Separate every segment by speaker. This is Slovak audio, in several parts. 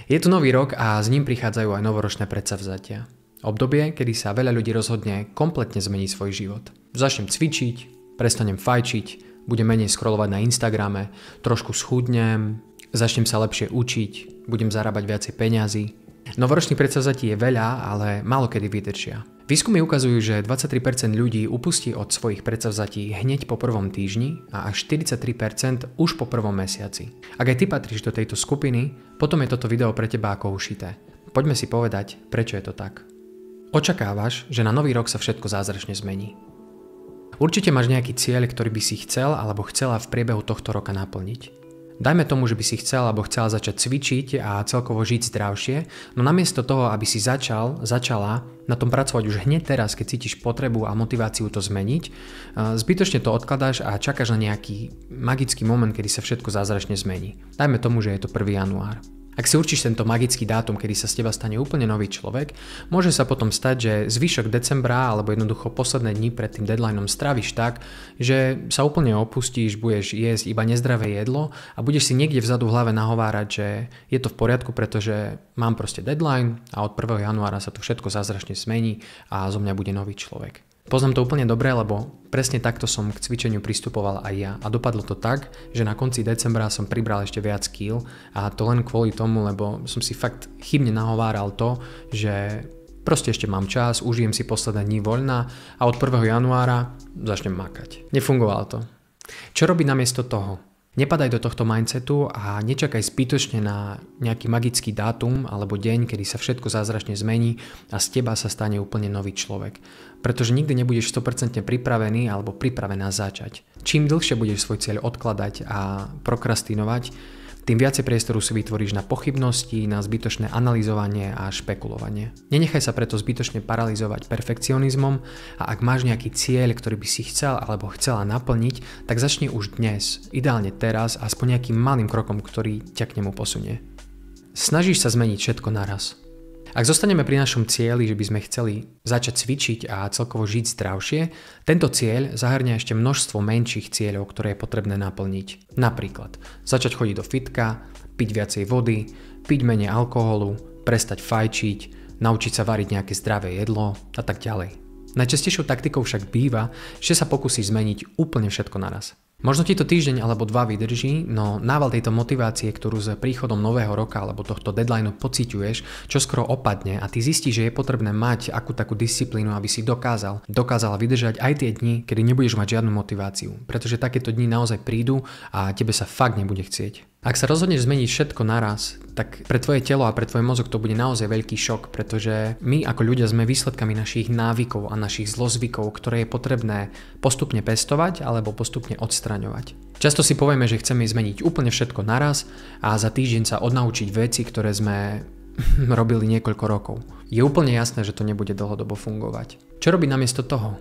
Speaker 1: Je tu nový rok a s ním prichádzajú aj novoročné predsavzatia. Obdobie, kedy sa veľa ľudí rozhodne kompletne zmeniť svoj život. Začnem cvičiť, prestanem fajčiť, budem menej scrollovať na Instagrame, trošku schudnem, začnem sa lepšie učiť, budem zarábať viacej peňazí. Novoročných predsavzatí je veľa, ale málo kedy vydržia. Výskumy ukazujú, že 23% ľudí upustí od svojich predsavzatí hneď po prvom týždni a až 43% už po prvom mesiaci. Ak aj ty patríš do tejto skupiny, potom je toto video pre teba ako ušité. Poďme si povedať, prečo je to tak. Očakávaš, že na nový rok sa všetko zázračne zmení. Určite máš nejaký cieľ, ktorý by si chcel alebo chcela v priebehu tohto roka naplniť. Dajme tomu, že by si chcel alebo chcela začať cvičiť a celkovo žiť zdravšie, no namiesto toho, aby si začala na tom pracovať už hneď teraz, keď cítiš potrebu a motiváciu to zmeniť, zbytočne to odkladáš a čakáš na nejaký magický moment, kedy sa všetko zázračne zmení. Dajme tomu, že je to 1. január. Ak si určíš tento magický dátum, kedy sa z teba stane úplne nový človek, môže sa potom stať, že zvyšok decembra alebo jednoducho posledné dni pred tým deadlineom stráviš tak, že sa úplne opustíš, budeš jesť iba nezdravé jedlo a budeš si niekde vzadu v hlave nahovárať, že je to v poriadku, pretože mám proste deadline a od 1. januára sa to všetko zázračne zmení a zo mňa bude nový človek. Poznám to úplne dobre, lebo presne takto som k cvičeniu pristupoval aj ja a dopadlo to tak, že na konci decembra som pribral ešte viac kíl a to len kvôli tomu, lebo som si fakt chybne nahováral to, že proste ešte mám čas, užijem si posledné dni voľna a od 1. januára začnem makať. Nefungovalo to. Čo robiť namiesto toho? Nepadaj do tohto mindsetu a nečakaj zbytočne na nejaký magický dátum alebo deň, kedy sa všetko zázračne zmení a z teba sa stane úplne nový človek. Pretože nikdy nebudeš 100% pripravený alebo pripravená začať. Čím dlhšie budeš svoj cieľ odkladať a prokrastinovať, tým viacej priestoru si vytvoríš na pochybnosti, na zbytočné analyzovanie a špekulovanie. Nenechaj sa preto zbytočne paralizovať perfekcionizmom a ak máš nejaký cieľ, ktorý by si chcel alebo chcela naplniť, tak začni už dnes, ideálne teraz, aspoň nejakým malým krokom, ktorý ťa k nemu posunie. Snažíš sa zmeniť všetko naraz. Ak zostaneme pri našom cieli, že by sme chceli začať cvičiť a celkovo žiť zdravšie, tento cieľ zahŕňa ešte množstvo menších cieľov, ktoré je potrebné naplniť. Napríklad začať chodiť do fitka, piť viacej vody, piť menej alkoholu, prestať fajčiť, naučiť sa variť nejaké zdravé jedlo a tak ďalej. Najčastejšou taktikou však býva, že sa pokusíš zmeniť úplne všetko naraz. Možno ti to týždeň alebo 2 vydrží, no nával tejto motivácie, ktorú s príchodom nového roka alebo tohto deadlineu pociťuješ, čo skoro opadne a ty zistíš, že je potrebné mať akú takú disciplínu, aby si dokázala vydržať aj tie dni, kedy nebudeš mať žiadnu motiváciu, pretože takéto dni naozaj prídu a tebe sa fakt nebude chcieť. Ak sa rozhodneš zmeniť všetko naraz, tak pre tvoje telo a pre tvoj mozog to bude naozaj veľký šok, pretože my ako ľudia sme výsledkami našich návykov a našich zlozvykov, ktoré je potrebné postupne pestovať alebo postupne odstraňovať. Často si povieme, že chceme zmeniť úplne všetko naraz a za týždeň sa odnaučiť veci, ktoré sme robili niekoľko rokov. Je úplne jasné, že to nebude dlhodobo fungovať. Čo robiť namiesto toho?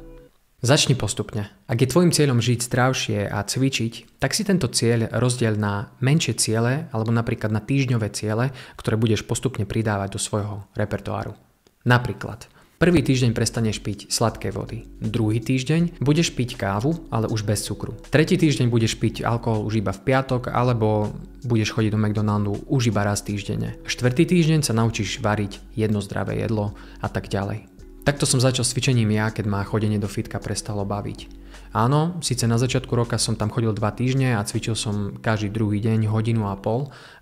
Speaker 1: Začni postupne. Ak je tvojim cieľom žiť zdravšie a cvičiť, tak si tento cieľ rozdiel na menšie ciele alebo napríklad na týždňové ciele, ktoré budeš postupne pridávať do svojho repertoáru. Napríklad, prvý týždeň prestaneš piť sladké vody. Druhý týždeň budeš piť kávu, ale už bez cukru. Tretí týždeň budeš piť alkohol už iba v piatok alebo budeš chodiť do McDonaldu už iba raz týždenne. Štvrtý týždeň sa naučíš variť jedno zdravé jedlo a tak ďalej. Takto som začal s cvičením ja, keď ma chodenie do fitka prestalo baviť. Áno, síce na začiatku roka som tam chodil 2 týždne a cvičil som každý druhý deň 1,5 hodiny,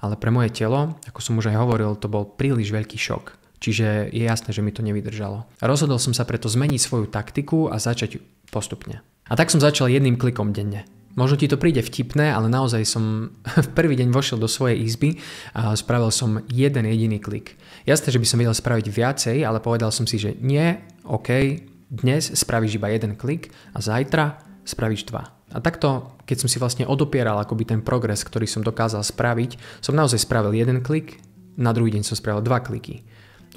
Speaker 1: ale pre moje telo, ako som už aj hovoril, to bol príliš veľký šok. Čiže je jasné, že mi to nevydržalo. Rozhodol som sa preto zmeniť svoju taktiku a začať postupne. A tak som začal jedným klikom denne. Možno ti to príde vtipné, ale naozaj som v prvý deň vošiel do svojej izby a spravil som jeden jediný klik. Jasné, že by som vedel spraviť viacej, ale povedal som si, že nie, OK, dnes spravíš iba jeden klik a zajtra spravíš 2. A takto, keď som si vlastne odopieral akoby ten progres, ktorý som dokázal spraviť, som naozaj spravil jeden klik, na druhý deň som spravil 2 kliky.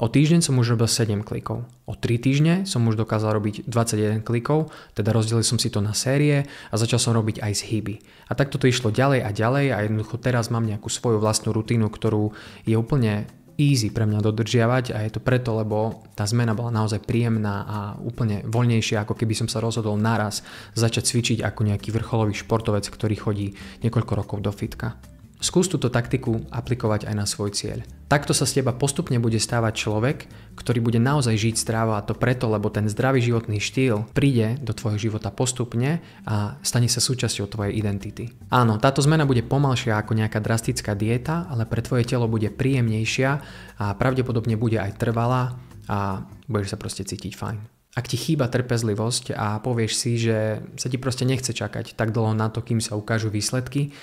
Speaker 1: O týždeň som už robil 7 klikov. O 3 týždne som už dokázal robiť 21 klikov, teda rozdelil som si to na série a začal som robiť aj zhyby. A takto to išlo ďalej a ďalej a jednoducho teraz mám nejakú svoju vlastnú rutínu, ktorú je úplne easy pre mňa dodržiavať a je to preto, lebo tá zmena bola naozaj príjemná a úplne voľnejšia, ako keby som sa rozhodol naraz začať cvičiť ako nejaký vrcholový športovec, ktorý chodí niekoľko rokov do fitka. skús túto taktiku aplikovať aj na svoj cieľ. Takto sa z teba postupne bude stávať človek, ktorý bude naozaj žiť zdrávo, a to preto, lebo ten zdravý životný štýl príde do tvojho života postupne a stane sa súčasťou tvojej identity. Áno, táto zmena bude pomalšia ako nejaká drastická dieta, ale pre tvoje telo bude príjemnejšia a pravdepodobne bude aj trvalá a budeš sa proste cítiť fajn. Ak ti chýba trpezlivosť a povieš si, že sa ti proste nechce čakať tak dlho na to, kým sa ukážu výsledky,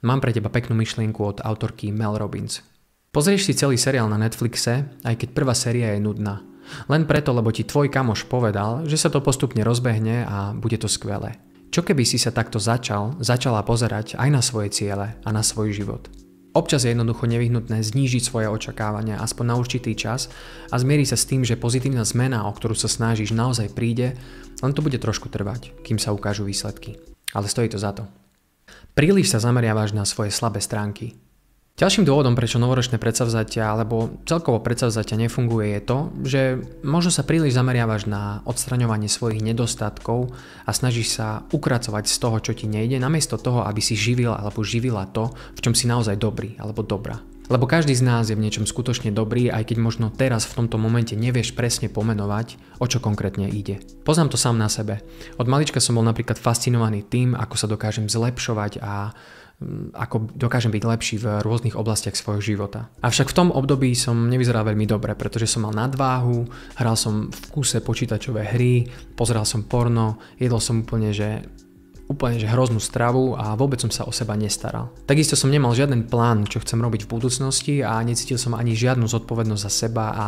Speaker 1: mám pre teba peknú myšlienku od autorky Mel Robbins. Pozrieš si celý seriál na Netflixe, aj keď prvá séria je nudná. Len preto, lebo ti tvoj kamoš povedal, že sa to postupne rozbehne a bude to skvelé. Čo keby si sa takto začala pozerať aj na svoje ciele a na svoj život? Občas je jednoducho nevyhnutné znížiť svoje očakávania aspoň na určitý čas a zmieriť sa s tým, že pozitívna zmena, o ktorú sa snažíš, naozaj príde, len to bude trošku trvať, kým sa ukážu výsledky. Ale stojí to za to. Príliš sa zameriavaš na svoje slabé stránky. Ďalším dôvodom, prečo novoročné predsavzatia alebo celkovo predsavzatia nefunguje, je to, že možno sa príliš zameriavaš na odstraňovanie svojich nedostatkov a snažíš sa ukracovať z toho, čo ti nejde, namiesto toho, aby si živil alebo živila to, v čom si naozaj dobrý alebo dobrá. Lebo každý z nás je v niečom skutočne dobrý, aj keď možno teraz v tomto momente nevieš presne pomenovať, o čo konkrétne ide. Poznám to sám na sebe. Od malička som bol napríklad fascinovaný tým, ako sa dokážem zlepšovať a ako dokážem byť lepší v rôznych oblastiach svojho života. Avšak v tom období som nevyzeral veľmi dobre, pretože som mal nadváhu, hral som v kúse počítačové hry, pozeral som porno, jedol som úplne že hroznú stravu a vôbec som sa o seba nestaral. Takisto som nemal žiaden plán, čo chcem robiť v budúcnosti a necítil som ani žiadnu zodpovednosť za seba a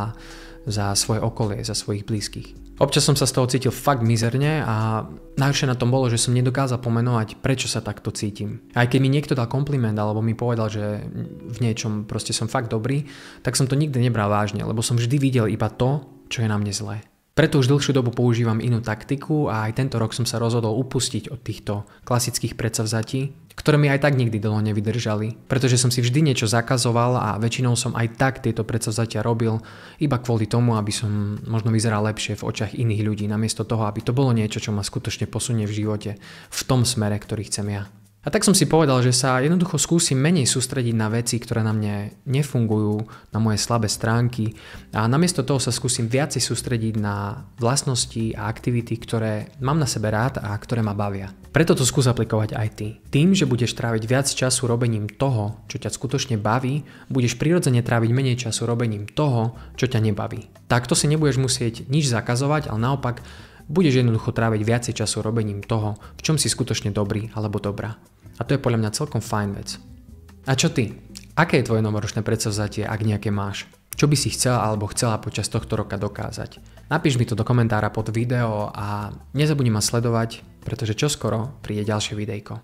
Speaker 1: za svoje okolie, za svojich blízkych. Občas som sa z toho cítil fakt mizerne a najhoršie na tom bolo, že som nedokázal pomenovať, prečo sa takto cítim. Aj keď mi niekto dal kompliment alebo mi povedal, že v niečom proste som fakt dobrý, tak som to nikdy nebral vážne, lebo som vždy videl iba to, čo je na mne zlé. Preto už dlhšiu dobu používam inú taktiku a aj tento rok som sa rozhodol upustiť od týchto klasických predsavzatí, ktoré mi aj tak nikdy dlho nevydržali, pretože som si vždy niečo zakazoval a väčšinou som aj tak tieto predsavzatia robil iba kvôli tomu, aby som možno vyzeral lepšie v očiach iných ľudí, namiesto toho, aby to bolo niečo, čo ma skutočne posunie v živote v tom smere, ktorý chcem ja. A tak som si povedal, že sa jednoducho skúsim menej sústrediť na veci, ktoré na mne nefungujú, na moje slabé stránky a namiesto toho sa skúsim viacej sústrediť na vlastnosti a aktivity, ktoré mám na sebe rád a ktoré ma bavia. Preto to skús aplikovať aj ty. Tým, že budeš tráviť viac času robením toho, čo ťa skutočne baví, budeš prirodzene tráviť menej času robením toho, čo ťa nebaví. Takto si nebudeš musieť nič zakazovať, ale naopak budeš jednoducho tráviť viacej času robením toho, v čom si skutočne dobrý alebo dobrá. A to je podľa mňa celkom fajn vec. A čo ty? Aké je tvoje novoročné predsavzatie, ak nejaké máš? Čo by si chcela alebo chcela počas tohto roka dokázať? Napíš mi to do komentára pod video a nezabudni ma sledovať, pretože čoskoro príde ďalšie videjko.